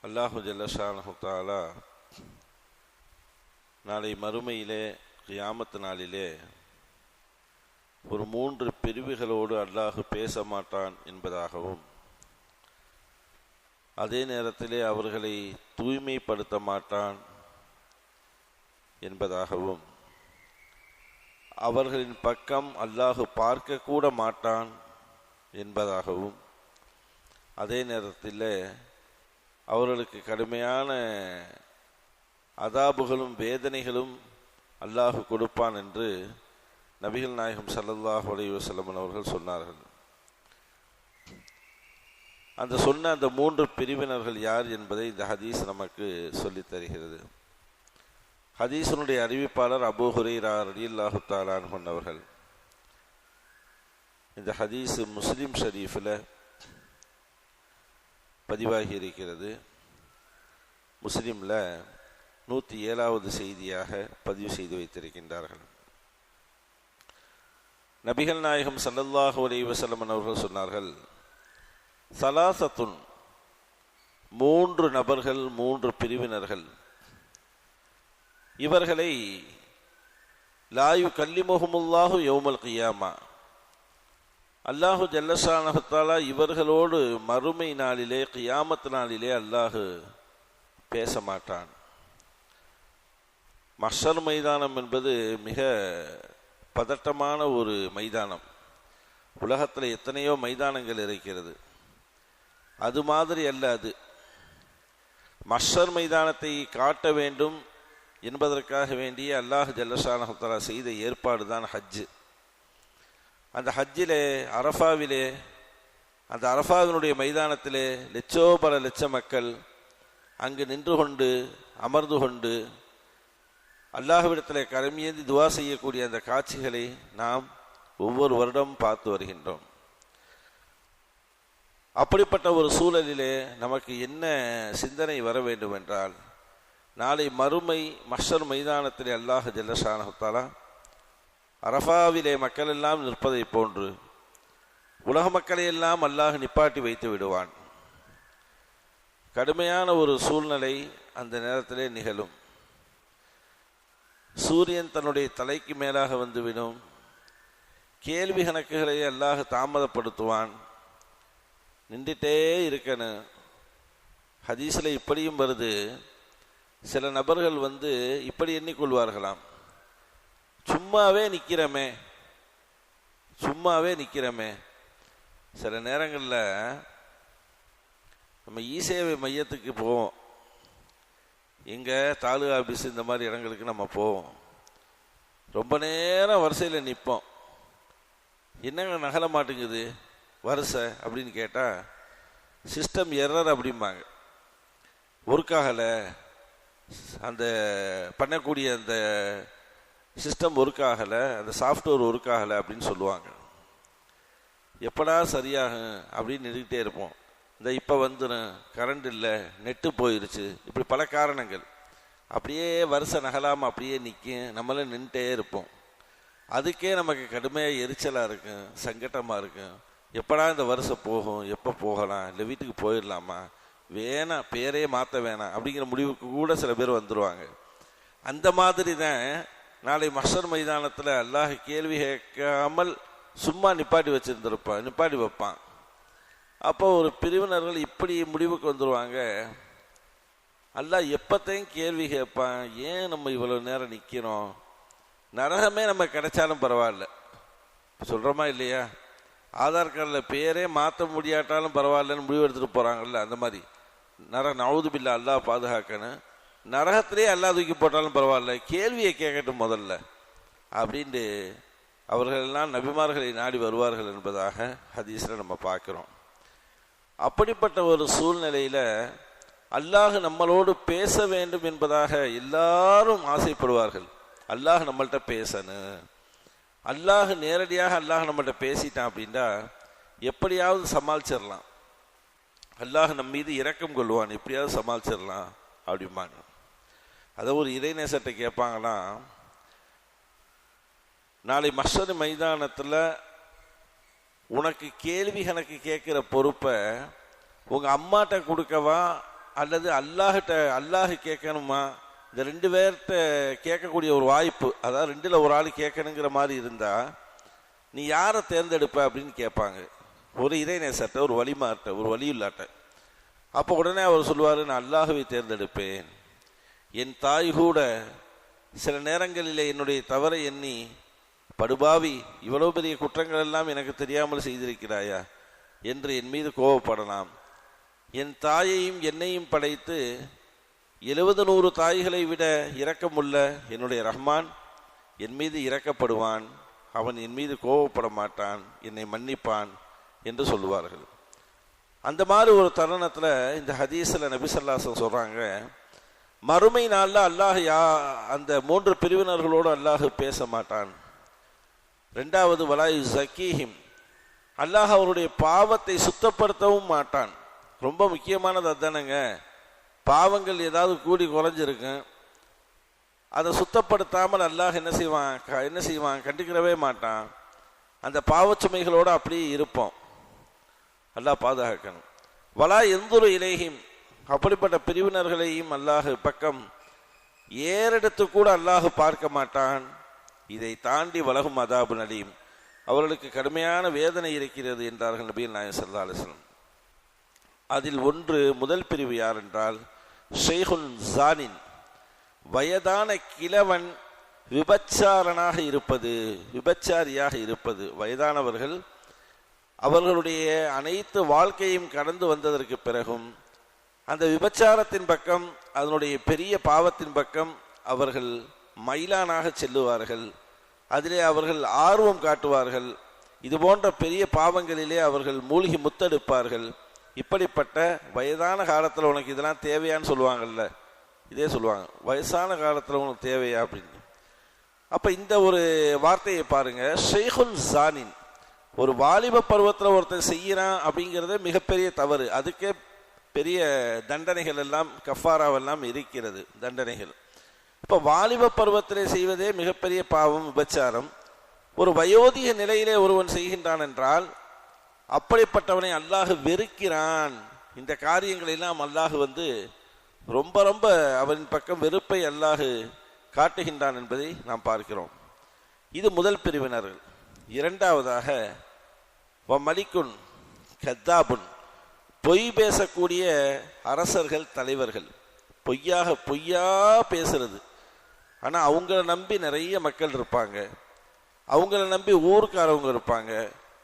அல்லாஹு ஜல்லஷானஹு தஆலா நாளை மறுமையிலே கியாமத் நாளிலே ஒரு 3 பிரிவுகளோடு அல்லாஹு பேச மாட்டான் என்பதாகவும், அதே நேரத்திலே அவர்களை தூய்மைப்படுத்த மாட்டான் என்பதாகவும், அவர்களின் பக்கம் அல்லாஹு பார்க்க கூட மாட்டான் என்பதாகவும், அதே நேரத்தில் அவர்களுக்கு கடுமையான அதாபுகளும் வேதனைகளும் அல்லாஹு கொடுப்பான் என்று நபிகள் நாயகம் ஸல்லல்லாஹு அலைஹி வஸல்லம் அவர்கள் சொன்னார்கள். அந்த 3 பிரிவினர்கள் யார் என்பதை இந்த ஹதீஸ் நமக்கு சொல்லித் தருகிறது. ஹதீஸினுடைய அறிவிப்பாளர் அபூ ஹுரைரா ரலியல்லாஹு தஆலா அன்ஹு அவர்கள். இந்த ஹதீஸ் முஸ்லிம் ஷரீஃபில் பதிவாகி இருக்கிறது. முஸ்லிமில் 107வது செய்தியாக பதிவு செய்து வைத்திருக்கின்றார்கள். நபிகள் நாயகம் ஸல்லல்லாஹு அலைஹி வஸல்லம் அவர்கள் சொன்னார்கள், ஸலாஸத்துன் 3 நபர்கள், 3 பிரிவினர்கள், இவர்களை லா யுகல்லிமுஹுமுல்லாஹு யௌமல் கியாமா, அல்லாஹு ஜல்லஷானஹு தஆலா இவர்களோடு மறுமை நாளிலே கியாமத் நாளிலே அல்லாஹு பேச மாட்டான். மஹ்ஷர் மைதானம் என்பது மிக பதட்டமான ஒரு மைதானம். உலகத்தில் எத்தனையோ மைதானங்கள் இருக்கிறது, அது மாதிரி அல்ல அது. மஹ்ஷர் மைதானத்தை காட்ட வேண்டும் என்பதற்காக வேண்டிய அல்லாஹ் ஜல்லஷானஹு தஆலா செய்த ஏற்பாடு தான் ஹஜ்ஜு. அந்த ஹஜ்ஜிலே அரஃபாவிலே, அந்த அரஃபாவினுடைய மைதானத்திலே பல லட்ச மக்கள் அங்கு நின்று கொண்டு அமர்ந்து கொண்டு அல்லாஹ்விடத்திலே கரமியேந்தி துவா செய்யக்கூடிய அந்த காட்சிகளை நாம் ஒவ்வொரு வருடமும் பார்த்து வருகின்றோம். அப்படிப்பட்ட ஒரு சூழலிலே நமக்கு என்ன சிந்தனை வர வேண்டும் என்றால், நாளை மறுமை மஹ்ஷர் மைதானத்திலே அல்லாஹ் ஜல்லஷானஹு தஆலா அரஃபாவிலே மக்கள் எல்லாம் நிற்பதை போன்று உலக மக்களை எல்லாம் அல்லாஹ் நிப்பாட்டி வைத்து விடுவான். கடுமையான ஒரு சூழ்நிலை அந்த நேரத்திலே நிகழும். சூரியன் தன்னுடைய தலைக்கு மேலாக வந்துவிடும். கேள்வி கணக்குகளை அல்லாஹ் தாமதப்படுத்துவான். நின்றுட்டே இருக்கணும். ஹதீஸில் இப்படியும் வருது, சில நபர்கள் இப்படி எண்ணிக்கொள்வார்களாம், சும்மாவே நிற்கிறமே. சில நேரங்களில் நம்ம இ-சேவை மையத்துக்கு போவோம், எங்கே தாலுகா ஆஃபீஸ் இந்த மாதிரி இடங்களுக்கு நம்ம போவோம். ரொம்ப நேரம் வரிசையில் நிற்போம். என்னங்க நகல மாட்டேங்குது வரிசை அப்படின்னு கேட்டால், சிஸ்டம் எரர் அப்படிம்பாங்க. ஒர்க் ஆகலை, அந்த பண்ணக்கூடிய அந்த சிஸ்டம் ஒர்க் ஆகலை, அந்த சாஃப்ட்வேர் ஒர்க் ஆகலை அப்படின்னு சொல்லுவாங்க. எப்படா சரியாகும் அப்படின்னு நிறுத்திட்டே இருப்போம். இந்த இப்போ வந்துடும், கரண்ட் இல்லை, நெட்டு போயிடுச்சு, இப்படி பல காரணங்கள். அப்படியே வரிசை நகலாமல் அப்படியே நிற்கும், நம்மளே நின்றுட்டே இருப்போம். அதுக்கே நமக்கு கடுமையாக எரிச்சலாக இருக்கும், சங்கட்டமாக இருக்கும். எப்படா இந்த வரிசை போகும், எப்போ போகலாம், இல்லை வீட்டுக்கு போயிடலாமா, வேணாம் பேரே மாற்ற வேணாம் அப்படிங்கிற முடிவுக்கு கூட சில பேர் வந்துடுவாங்க. அந்த மாதிரி தான் நாளை மஹ்ஷர் மைதானத்தில் அல்லாஹ் கேள்வி கேட்காமல் சும்மா நிப்பாட்டி வைப்பான். அப்போ ஒரு பிரிவினர்கள் இப்படி முடிவுக்கு வந்துடுவாங்க, அல்லாஹ் எப்பத்தையும் கேள்வி கேட்பான், ஏன் நம்ம இவ்வளோ நேரம் நிற்கிறோம், நரகமே நம்ம கிடைச்சாலும் பரவாயில்ல, சொல்கிறோமா இல்லையா? ஆதார் கார்டில் பேரே மாற்ற முடியாட்டாலும் பரவாயில்லன்னு முடிவு எடுத்துகிட்டு போகிறாங்கல்ல, அந்த மாதிரி நவுது பில்லா, அல்லாஹ் பாதுகாக்கணும். நரகத்திலே அல்லாஹ் தூக்கி போட்டாலும் பரவாயில்ல, கேள்வியை கேட்கட்டும் முதல்ல அப்படின்ட்டு அவர்களெல்லாம் நபிமார்களை நாடி வருவார்கள் என்பதாக ஹதீஸில் நம்ம பார்க்குறோம். அப்படிப்பட்ட ஒரு சூழ்நிலையில் அல்லாஹ் நம்மளோடு பேச வேண்டும் என்பதாக எல்லாரும் ஆசைப்படுவார்கள். அல்லாஹ் நம்மள்கிட்ட பேசணும், அல்லாஹ் நேரடியாக அல்லாஹ் நம்மள்கிட்ட பேசிட்டான் அப்படின்னா எப்படியாவது சமாளிச்சிடலாம், அல்லாஹ் நம்ம மீது இரக்கம் கொள்வான், எப்படியாவது சமாளிச்சிடலாம் அப்படிம்பாங்க. அதை ஒரு இறைநேசத்தை கேட்பாங்களாம், நாளை மஹ்ஷர் மைதானத்தில் உனக்கு கேள்வி கணக்கு கேட்குற பொறுப்பை உங்கள் அம்மாட்ட கொடுக்கவா அல்லது அல்லாஹ் கேட்கணுமா, இந்த ரெண்டு பேர்கிட்ட கேட்கக்கூடிய ஒரு வாய்ப்பு, அதாவது ரெண்டில் ஒரு ஆள் கேட்கணுங்கிற மாதிரி இருந்தால் நீ யாரை தேர்ந்தெடுப்ப அப்படின்னு கேட்பாங்க. ஒரு இறைநேசர்கிட்ட, ஒரு வலிமார்ட்ட, ஒரு வலியுள்ளாட்ட. அப்போ உடனே அவர் சொல்லுவார், நான் அல்லாஹுவை தேர்ந்தெடுப்பேன். என் தாய் கூட சில நேரங்களிலே என்னுடைய தவறை எண்ணி, படுபாவி, இவ்வளவு பெரிய குற்றங்கள் எல்லாம் எனக்கு தெரியாமல் செய்திருக்கிறாயா என்று என் மீது கோபப்படலாம். என் தாயையும் என்னையும் படைத்து 70-100 தாய்களை விட இரக்கமுள்ள என்னுடைய ரஹ்மான் என் மீது இரக்கப்படுவான், அவன் என் மீது கோபப்பட மாட்டான், என்னை மன்னிப்பான் என்று சொல்லுவார்கள். அந்த மாதிரி ஒரு தருணத்தில் இந்த ஹதீஸில் நபி ஸல்லல்லாஹு அலைஹி வஸல்லம் சொல்கிறாங்க, மறுமை நாளில் அல்லாஹ் அந்த 3 பிரிவினர்களோடு அல்லாஹ் பேச மாட்டான். ரெண்டாவது, வலாயு ஜக்கீஹிம், அல்லாஹ் அவருடைய பாவத்தை சுத்தப்படுத்தவும் மாட்டான். ரொம்ப முக்கியமானது அதுதானங்க. பாவங்கள் ஏதாவது கூடி குறைஞ்சிருக்கு, அதை சுத்தப்படுத்தாமல் அல்லாஹ் என்ன செய்வான், கண்டுக்கிறவே மாட்டான். அந்த பாவச்சுமைகளோடு அப்படியே இருப்போம். அல்லாஹ் பாதுகாக்கணும். வலா எந்துரு இலைஹிம், அப்படிப்பட்ட பிரிவினர்களையும் அல்லாஹ் பக்கம் ஏறெடுத்து கூட அல்லாஹ் பார்க்க மாட்டான். இதை தாண்டி வலகும் அதாபு நலீம், அவர்களுக்கு கடுமையான வேதனை இருக்கிறது என்றார்கள் நபிகள் நாயகம் ஸல்லல்லாஹு அலைஹி வஸல்லம். அதில் முதல் பிரிவு யார் என்றால் ஷைஹுன் ஜானின், வயதான கிழவன் விபச்சாரனாக இருப்பது, விபச்சாரியாக இருப்பது. வயதானவர்கள் அவர்களுடைய அனைத்து வாழ்க்கையும் கடந்து வந்ததற்கு பிறகும் அந்த விபச்சாரத்தின் பக்கம், அதனுடைய பெரிய பாவத்தின் பக்கம் அவர்கள் மைலானாக செல்லுவார்கள். அதிலே அவர்கள் ஆர்வம் காட்டுவார்கள். இது போன்ற பெரிய பாவங்களிலே அவர்கள் மூழ்கி முத்தெடுப்பார்கள். இப்படிப்பட்ட வயதான காலத்தில் உனக்கு இதெல்லாம் தேவையான்னு சொல்லுவாங்கல்ல, இதே சொல்லுவாங்க, வயசான காலத்தில் உனக்கு தேவையா அப்படின்னு. அப்போ இந்த ஒரு வார்த்தையை பாருங்க, ஷைஹுன் ஜானின், ஒரு வாலிப பருவத்தில் ஒருத்தர் செய்யறான் அப்படிங்கிறத மிகப்பெரிய தவறு. அதுக்கே பெரிய தண்டனைகள் எல்லாம், கஃபாராவெல்லாம் இருக்கிறது தண்டனைகள். இப்போ வாலிப பருவத்திலே செய்வதே மிகப்பெரிய பாவம், விபச்சாரம். ஒரு வயோதிக நிலையிலே ஒருவன் செய்கின்றான் என்றால் அப்படிப்பட்டவனை அல்லாஹ் வெறுக்கிறான். இந்த காரியங்களை எல்லாம் அல்லாஹ் ரொம்ப ரொம்ப அவன் பக்கம் வெறுப்பை அல்லாஹ் காட்டுகின்றான் என்பதை நாம் பார்க்கிறோம். இது முதல் பிரிவினர்கள். இரண்டாவதாக மலிக்குன் கத்தாபுன், பொய் பேசக்கூடிய அரசர்கள், தலைவர்கள். பொய்யா பேசுறது. ஆனால் அவங்கள நம்பி நிறைய மக்கள் இருப்பாங்க, அவங்கள நம்பி ஊருக்காரவங்க இருப்பாங்க,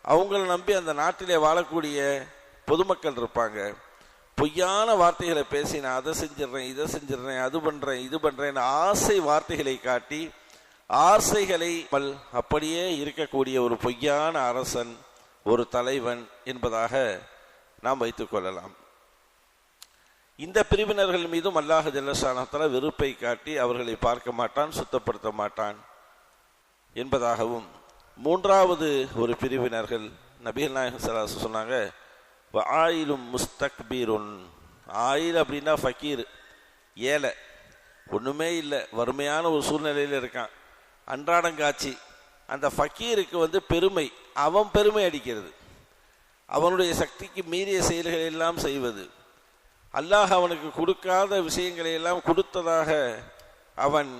அவங்கள நம்பி அந்த நாட்டிலே வாழக்கூடிய பொதுமக்கள் இருப்பாங்க. பொய்யான வார்த்தைகளை பேசி, நான் அதை செஞ்சிடறேன், இதை செஞ்சிடறேன், அது பண்ணுறேன், இது பண்ணுறேன், ஆசை வார்த்தைகளை காட்டி ஆசைகளை அப்படியே இருக்கக்கூடிய ஒரு பொய்யான அரசன், ஒரு தலைவன் என்பதாக நாம் வைத்துக் கொள்ளலாம். இந்த பிரிவினர்கள் மீதும் அல்லாஹ் ஜல்ல ஷானஹு வெறுப்பை காட்டி அவர்களை பார்க்க மாட்டான், சுத்தப்படுத்த மாட்டான் என்பதாகவும். மூன்றாவது ஒரு பிரிவினர்கள் நபிகள் நாயகம் ஸல்லல்லாஹு அலைஹி வஸல்லம் சொன்னாங்க, ஆயிலும் முஸ்தக்பீருன். ஆயில் அப்படின்னா ஃபக்கீர், ஏழை, ஒன்றுமே இல்லை, வறுமையான ஒரு சூழ்நிலையில் இருக்கான், அன்றாடங்காட்சி. அந்த ஃபக்கீருக்கு பெருமை, அவன் பெருமை அடிக்கிறது, அவனுடைய சக்திக்கு மீறிய செயல்களை எல்லாம் செய்வது, அல்லாஹ் அவனுக்கு கொடுக்காத விஷயங்களை எல்லாம் கொடுத்ததாக அவன்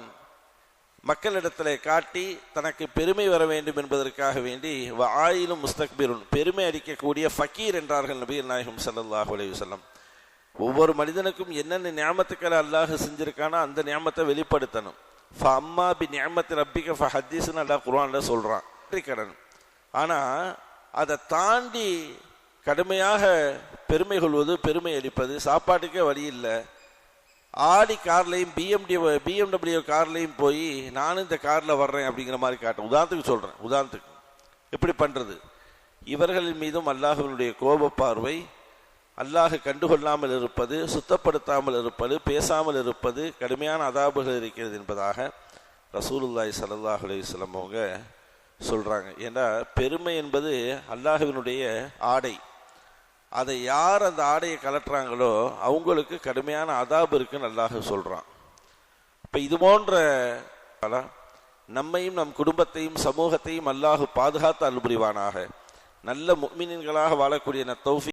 மக்களிடத்தில் காட்டி தனக்கு பெருமை வர வேண்டும் என்பதற்காக வேண்டி ஆயிலும் முஸ்தக்பீருன், பெருமை அடிக்கக்கூடிய ஃபக்கீர் என்றார்கள் நபிகள் நாயகம் ஸல்லல்லாஹு அலைஹி வஸல்லம். ஒவ்வொரு மனிதனுக்கும் என்னென்ன நியாமத்துக்களை அல்லாஹ் செஞ்சிருக்கானோ அந்த நியாமத்தை வெளிப்படுத்தணும். ஃபஅம்மா பி நிஅமத்தி ரப்பிக ஃபஹதீஸ்னு அல்லாஹ் குர்ஆன்ல சொல்றான், கடன். ஆனால் அதை தாண்டி கடுமையாக பெருமை கொள்வது, பெருமை அடிப்பது, சாப்பாட்டுக்கே வழி இல்லை, ஆடி கார்லையும் பிஎம்டபிள்யூ கார்லையும் போய் நானும் இந்த காரில் வர்றேன் அப்படிங்கிற மாதிரி காட்டும். உதாரணத்துக்கு எப்படி பண்ணுறது? இவர்களின் மீதும் அல்லாஹ்வினுடைய கோப பார்வை, அல்லாஹ் கண்டுகொள்ளாமல் இருப்பது, சுத்தப்படுத்தாமல் இருப்பது, பேசாமல் இருப்பது, கடுமையான அதாபுகள் இருக்கிறது என்பதாக ரசூலுல்லாஹி ஸல்லல்லாஹு அலைஹி வஸல்லம் அவங்க சொல்கிறாங்க. ஏன்னா பெருமை என்பது அல்லாஹ்வினுடைய ஆடை. அதை யார் அந்த ஆடையை கலட்டுறாங்களோ அவங்களுக்கு கடுமையான அதாபு இருக்குன்னு அல்லாஹ் சொல்கிறான். இப்போ இது போன்ற நம்மையும் நம் குடும்பத்தையும் சமூகத்தையும் அல்லாஹ் பாதுகாத்து அருள் புரிவானாக. நல்ல முஃமினீன்களாக வாழக்கூடிய தௌஃபீக்